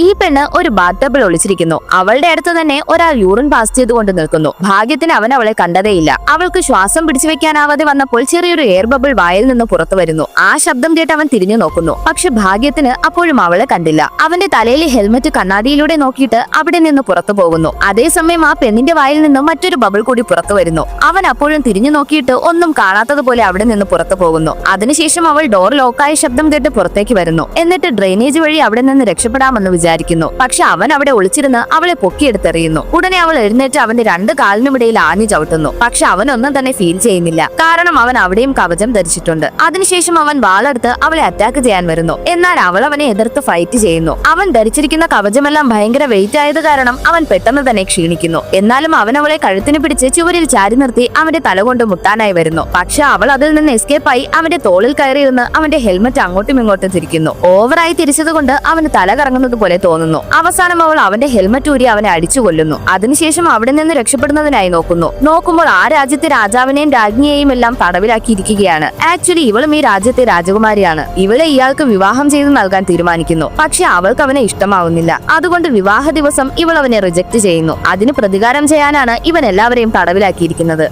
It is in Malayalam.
ഈ പെണ്ണ് ഒരു ബാത്ടബിൽ ഒളിച്ചിരിക്കുന്നു. അവളുടെ അടുത്ത് തന്നെ ഒരാൾ യൂറിൻ പാസ് ചെയ്തുകൊണ്ട് നിൽക്കുന്നു. ഭാഗ്യത്തിന് അവൻ അവളെ കണ്ടതേയില്ല. അവൾക്ക് ശ്വാസം പിടിച്ചു വെക്കാനാവാതെ വന്നപ്പോൾ ചെറിയൊരു എയർ ബബിൾ വായിൽ നിന്ന് പുറത്തു വരുന്നു. ആ ശബ്ദം കേട്ട് അവൻ തിരിഞ്ഞു നോക്കുന്നു. പക്ഷെ ഭാഗ്യത്തിന് അപ്പോഴും അവളെ കണ്ടില്ല. അവന്റെ തലയിലെ ഹെൽമറ്റ് കണ്ണാടിയിലൂടെ നോക്കിയിട്ട് അവിടെ നിന്ന് പുറത്തു പോകുന്നു. അതേസമയം ആ പെണ്ണിന്റെ വായിൽ നിന്ന് മറ്റൊരു ബബിൾ കൂടി പുറത്തു വരുന്നു. അവൻ അപ്പോഴും തിരിഞ്ഞു നോക്കിയിട്ട് ഒന്നും കാണാത്തതുപോലെ അവിടെ നിന്ന് പുറത്തു പോകുന്നു. അതിനുശേഷം അവൾ ഡോർ ലോക്കായ ശബ്ദം കേട്ട് പുറത്തേക്ക് വരുന്നു. എന്നിട്ട് ഡ്രെയിനേജ് വഴി അവിടെ നിന്ന് രക്ഷപ്പെടാമെന്ന് വിചാരിക്കുന്നു. പക്ഷെ അവൻ അവിടെ ഒളിച്ചിരുന്ന് അവളെ പൊക്കിയെടുത്തെറിയുന്നു. ഉടനെ അവൾ എഴുന്നേറ്റ് അവന്റെ രണ്ട് കാലിനുമിടയിൽ ആഞ്ഞു ചവിട്ടുന്നു. പക്ഷെ അവനൊന്നും തന്നെ ഫീൽ ചെയ്യുന്നില്ല, കാരണം അവൻ അവിടെയും കവചം ധരിച്ചിട്ടുണ്ട്. അതിനുശേഷം അവൻ വാളെടുത്ത് അവളെ അറ്റാക്ക് ചെയ്യാൻ വരുന്നു. എന്നാൽ അവൾ അവനെ എതിർത്ത് ഫൈറ്റ് ചെയ്യുന്നു. അവൻ ധരിച്ചിരിക്കുന്ന കവചമെല്ലാം ഭയങ്കര വെയിറ്റ് ആയത് കാരണം അവൻ പെട്ടെന്ന് തന്നെ ക്ഷീണിക്കുന്നു. എന്നാലും അവൻ അവളെ കഴുത്തിന് പിടിച്ച് ചുവരിൽ ചാരി നിർത്തി അവന്റെ തല കൊണ്ട് മുത്താനായി വരുന്നു. പക്ഷെ അവൾ അതിൽ നിന്ന് എസ്കേപ്പ് ആയി അവന്റെ തോളിൽ കയറിയിരുന്ന് അവന്റെ ഹെൽമറ്റ് അങ്ങോട്ടും ഇങ്ങോട്ടും തിരിക്കുന്നു. ഓവറായി തിരിച്ചതുകൊണ്ട് അവന് തല കറങ്ങുന്നത് പോലെ തോന്നുന്നു. അവസാനം അവൾ അവന്റെ ഹെൽമറ്റ് ഊരി അവനെ അടിച്ചു കൊല്ലുന്നു. അതിനുശേഷം അവിടെ നിന്ന് രക്ഷപ്പെടുന്നതിനായി നോക്കുമ്പോൾ ആ രാജ്യത്തെ രാജാവിനെയും രാജ്ഞിയെയും എല്ലാം തടവിലാക്കിയിരിക്കുകയാണ്. ആക്ച്വലി ഇവളും ഈ രാജ്യത്തെ രാജകുമാരിയാണ്. ഇവളെ ഇയാൾക്ക് വിവാഹം ചെയ്ത് നൽകാൻ തീരുമാനിക്കുന്നു. പക്ഷെ അവൾക്ക് അവനെ ഇഷ്ടമാവുന്നില്ല. അതുകൊണ്ട് വിവാഹ ദിവസം ഇവൾ അവനെ റിജക്ട് ചെയ്യുന്നു. അതിന് പ്രതികാരം ചെയ്യാനാണ് ഇവൻ എല്ലാവരെയും തടവിലാക്കിയിരിക്കുന്നത്.